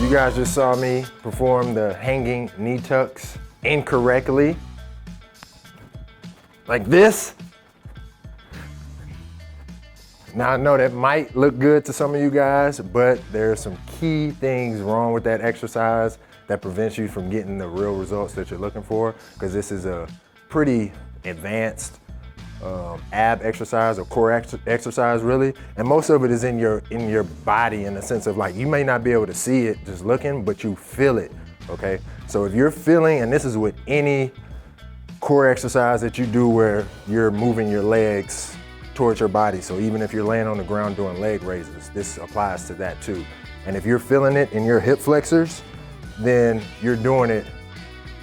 You guys just saw me perform the hanging knee tucks incorrectly. Like this. Now I know that might look good to some of you guys, but there's some key things wrong with that exercise that prevents you from getting the real results that you're looking for, because this is a pretty advanced ab exercise or core exercise really, and most of it is in your body, in the sense of like you may not be able to see it just looking, but you feel it. Okay, so if you're feeling, and this is with any core exercise that you do where you're moving your legs towards your body, so even if you're laying on the ground doing leg raises, this applies to that too. And if you're feeling it in your hip flexors, then you're doing it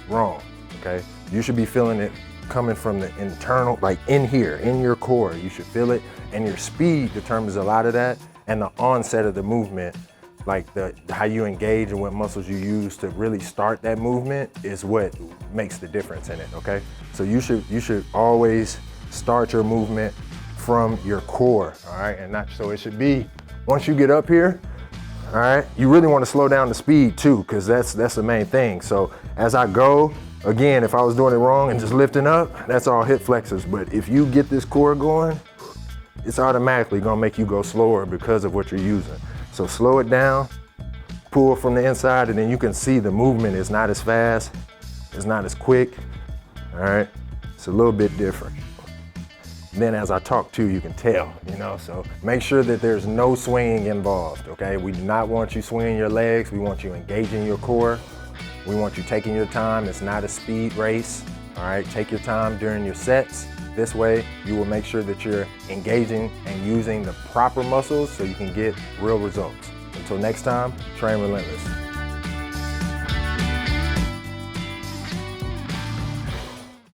wrong. Okay, you should be feeling it coming from the internal, like in here, in your core. You should feel it, and your speed determines a lot of that, and the onset of the movement, like how you engage and what muscles you use to really start that movement is what makes the difference in it. Okay, so you should always start your movement from your core. All right, and not so it should be once you get up here. All right, you really want to slow down the speed too, because that's the main thing. So as I go, again, if I was doing it wrong and just lifting up, that's all hip flexors. But if you get this core going, it's automatically gonna make you go slower because of what you're using. So slow it down, pull from the inside, and then you can see the movement is not as fast, it's not as quick. All right, it's a little bit different. Then as I talk too, you can tell, so make sure that there's no swinging involved, okay? We do not want you swinging your legs. We want you engaging your core. We want you taking your time. It's not a speed race, all right? Take your time during your sets. This way, you will make sure that you're engaging and using the proper muscles so you can get real results. Until next time, train relentless.